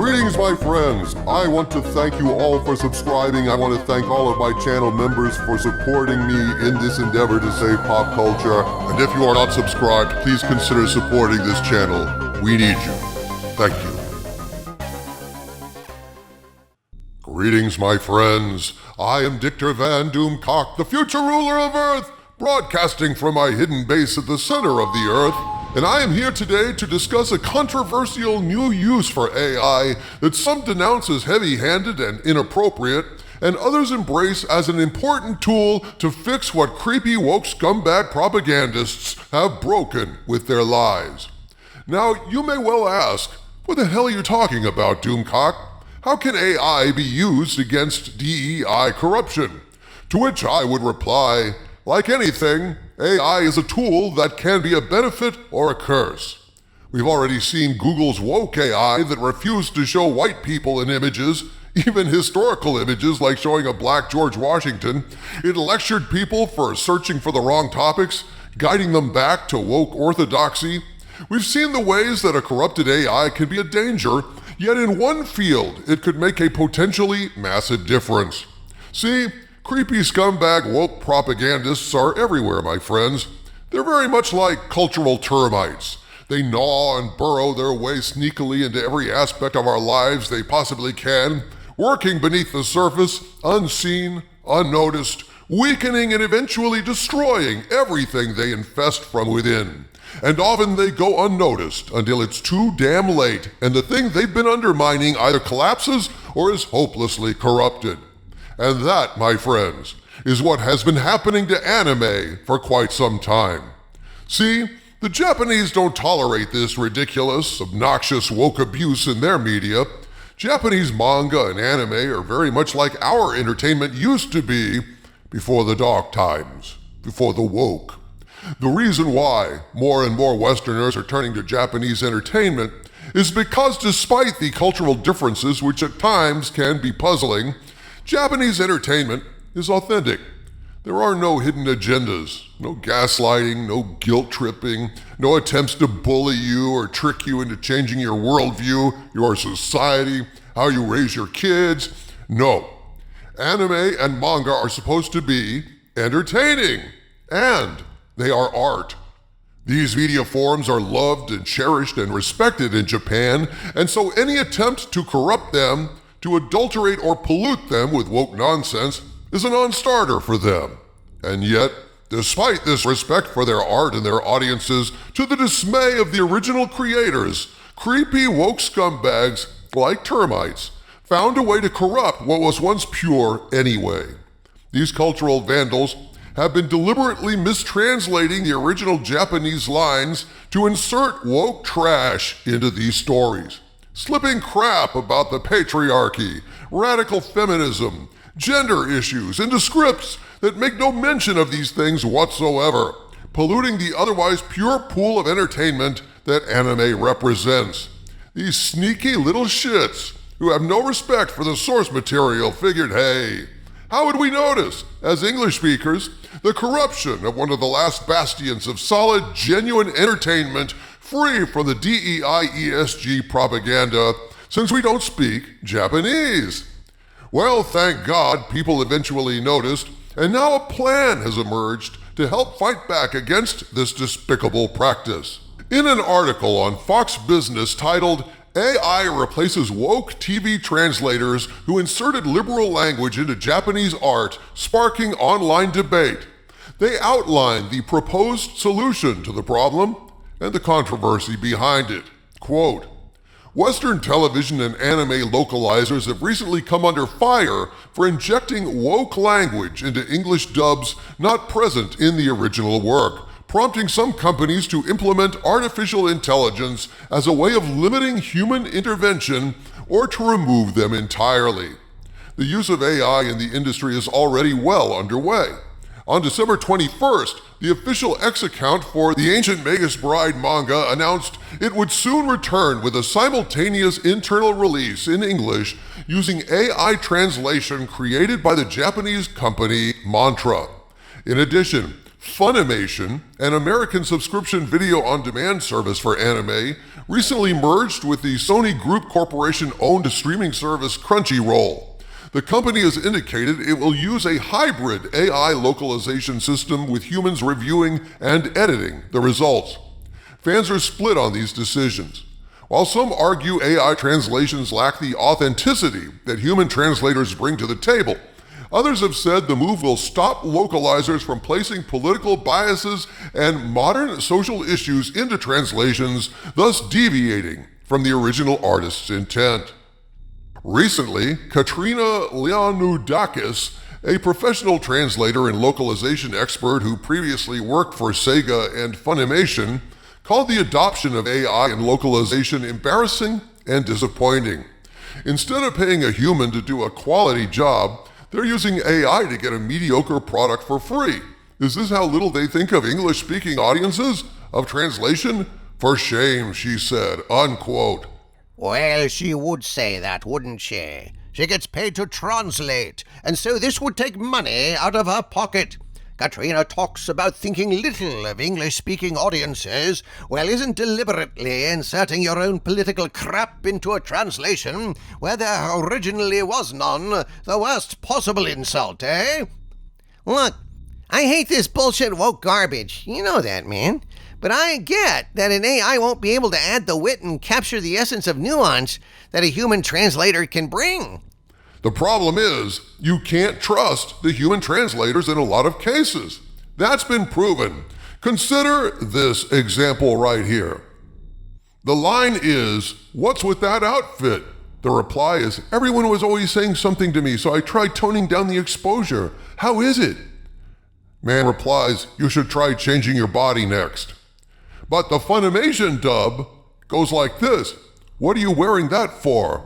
Greetings, my friends. I want to thank you all for subscribing. I want to thank all of my channel members for supporting me in this endeavor to save pop culture. And if you are not subscribed, please consider supporting this channel. We need you. Thank you. Greetings, my friends. I am Dictor Van Doomcock, the future ruler of Earth, broadcasting from my hidden base at the center of the Earth. And I am here today to discuss a controversial new use for AI that some denounce as heavy-handed and inappropriate, and others embrace as an important tool to fix what creepy woke scumbag propagandists have broken with their lies. Now, you may well ask, what the hell are you talking about, Doomcock? How can AI be used against DEI corruption? To which I would reply, like anything, AI is a tool that can be a benefit or a curse. We've already seen Google's woke AI that refused to show white people in images, even historical images like showing a black George Washington. It lectured people for searching for the wrong topics, guiding them back to woke orthodoxy. We've seen the ways that a corrupted AI can be a danger, yet in one field it could make a potentially massive difference. See, creepy scumbag woke propagandists are everywhere, my friends. They're very much like cultural termites. They gnaw and burrow their way sneakily into every aspect of our lives they possibly can, working beneath the surface, unseen, unnoticed, weakening and eventually destroying everything they infest from within. And often they go unnoticed until it's too damn late and the thing they've been undermining either collapses or is hopelessly corrupted. And that, my friends, is what has been happening to anime for quite some time. See, the Japanese don't tolerate this ridiculous, obnoxious woke abuse in their media. Japanese manga and anime are very much like our entertainment used to be before the dark times, before the woke. The reason why more and more Westerners are turning to Japanese entertainment is because despite the cultural differences which at times can be puzzling, Japanese entertainment is authentic. There are no hidden agendas, no gaslighting, no guilt tripping, no attempts to bully you or trick you into changing your worldview, your society, how you raise your kids. No. Anime and manga are supposed to be entertaining, and they are art. These media forms are loved and cherished and respected in Japan, and so any attempt to corrupt them, to adulterate or pollute them with woke nonsense is a non-starter for them. And yet, despite this respect for their art and their audiences, to the dismay of the original creators, creepy woke scumbags, like termites, found a way to corrupt what was once pure anyway. These cultural vandals have been deliberately mistranslating the original Japanese lines to insert woke trash into these stories, slipping crap about the patriarchy, radical feminism, gender issues into scripts that make no mention of these things whatsoever, polluting the otherwise pure pool of entertainment that anime represents. These sneaky little shits who have no respect for the source material figured, hey, how would we notice, as English speakers, the corruption of one of the last bastions of solid, genuine entertainment free from the DEI ESG propaganda, since we don't speak Japanese? Well, thank God people eventually noticed, and now a plan has emerged to help fight back against this despicable practice. In an article on Fox Business titled, AI replaces woke TV translators who inserted liberal language into Japanese art, sparking online debate, they outline the proposed solution to the problem and the controversy behind it. Quote, Western television and anime localizers have recently come under fire for injecting woke language into English dubs not present in the original work, prompting some companies to implement artificial intelligence as a way of limiting human intervention or to remove them entirely. The use of AI in the industry is already well underway. On December 21st, the official X account for The Ancient Magus Bride manga announced it would soon return with a simultaneous internal release in English using AI translation created by the Japanese company Mantra. In addition, Funimation, an American subscription video on demand service for anime, recently merged with the Sony Group Corporation-owned streaming service Crunchyroll. The company has indicated it will use a hybrid AI localization system with humans reviewing and editing the results. Fans are split on these decisions. While some argue AI translations lack the authenticity that human translators bring to the table, others have said the move will stop localizers from placing political biases and modern social issues into translations, thus deviating from the original artist's intent. Recently, Katrina Leonidakis, a professional translator and localization expert who previously worked for Sega and Funimation, called the adoption of AI in localization embarrassing and disappointing. Instead of paying a human to do a quality job, they're using AI to get a mediocre product for free. Is this how little they think of English-speaking audiences? Of translation? For shame, she said, unquote. Well, she would say that, wouldn't she? She gets paid to translate, and so this would take money out of her pocket. Katrina talks about thinking little of English-speaking audiences, well, isn't deliberately inserting your own political crap into a translation where there originally was none, the worst possible insult, eh? Look, I hate this bullshit woke garbage. You know that, man. But I get that an AI won't be able to add the wit and capture the essence of nuance that a human translator can bring. The problem is, you can't trust the human translators in a lot of cases. That's been proven. Consider this example right here. The line is, "What's with that outfit?" The reply is, "Everyone was always saying something to me, so I tried toning down the exposure. How is it?" Man replies, "You should try changing your body next." But the Funimation dub goes like this. "What are you wearing that for?"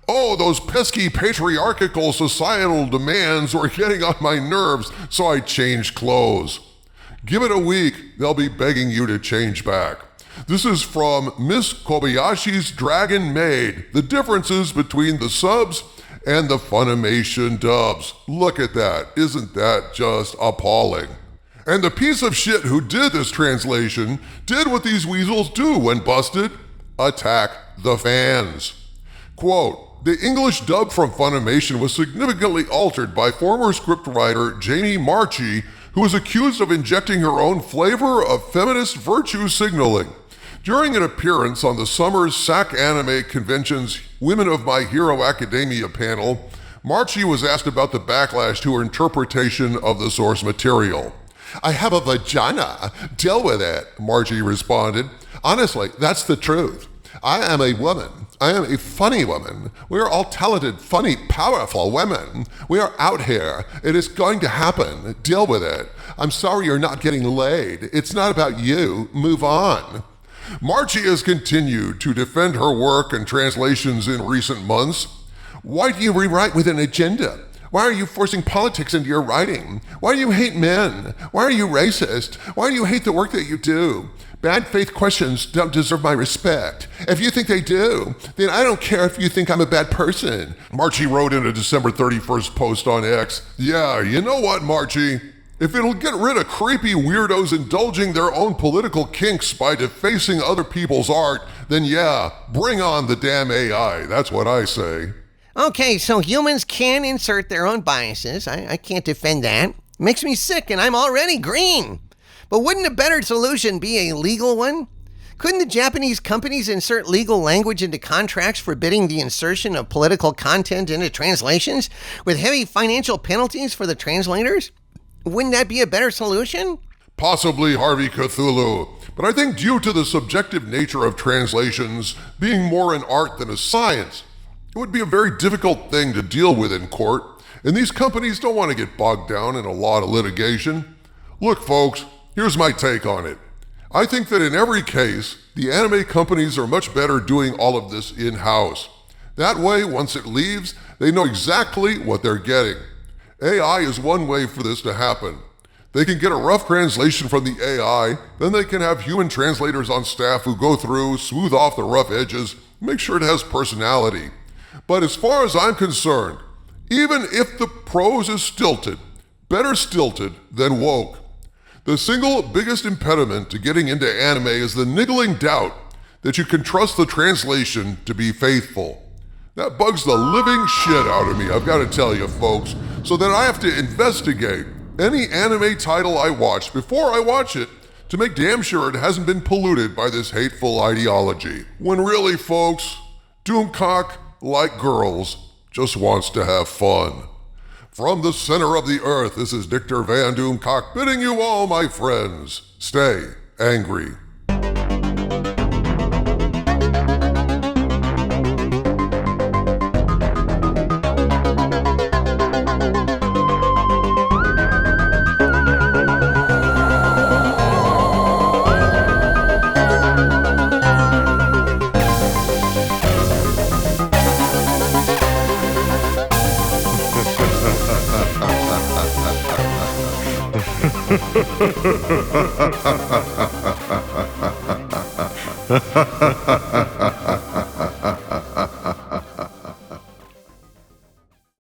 "Oh, those pesky patriarchal societal demands were getting on my nerves, so I changed clothes." Give it a week, they'll be begging you to change back. This is from Miss Kobayashi's Dragon Maid, the differences between the subs and the Funimation dubs. Look at that, isn't that just appalling? And the piece of shit who did this translation did what these weasels do when busted: attack the fans. Quote, "The English dub from Funimation was significantly altered by former scriptwriter Jamie Marchi, who was accused of injecting her own flavor of feminist virtue signaling. During an appearance on the summer's SAC Anime Convention's Women of My Hero Academia panel, Marchi was asked about the backlash to her interpretation of the source material. "I have a vagina. Deal with it," Margie responded. "Honestly, that's the truth. I am a woman. I am a funny woman. We are all talented, funny, powerful women. We are out here. It is going to happen. Deal with it. I'm sorry you're not getting laid. It's not about you. Move on." Marchi has continued to defend her work and translations in recent months. "Why do you rewrite with an agenda? Why are you forcing politics into your writing? Why do you hate men? Why are you racist? Why do you hate the work that you do? Bad faith questions don't deserve my respect. If you think they do, then I don't care if you think I'm a bad person." Marchi wrote in a December 31st post on X, "Yeah, you know what, Marchi? If it'll get rid of creepy weirdos indulging their own political kinks by defacing other people's art, then yeah, bring on the damn AI. That's what I say." Okay, so humans can insert their own biases. I can't defend that. Makes me sick, and I'm already green. But wouldn't a better solution be a legal one? Couldn't the Japanese companies insert legal language into contracts forbidding the insertion of political content into translations with heavy financial penalties for the translators? Wouldn't that be a better solution? Possibly, Harvey Cthulhu. But I think due to the subjective nature of translations being more an art than a science, it would be a very difficult thing to deal with in court, and these companies don't want to get bogged down in a lot of litigation. Look, folks, here's my take on it. I think that in every case, the anime companies are much better doing all of this in-house. That way, once it leaves, they know exactly what they're getting. AI is one way for this to happen. They can get a rough translation from the AI, then they can have human translators on staff who go through, smooth off the rough edges, make sure it has personality. But as far as I'm concerned, even if the prose is stilted, better stilted than woke. The single biggest impediment to getting into anime is the niggling doubt that you can trust the translation to be faithful. That bugs the living shit out of me, I've got to tell you folks, so that I have to investigate any anime title I watch before I watch it to make damn sure it hasn't been polluted by this hateful ideology. When really, folks, Doomcock, like girls, just wants to have fun. From the center of the earth, this is Dictor Van Doomcock bidding you all, my friends, stay angry. Ha ha ha ha ha ha.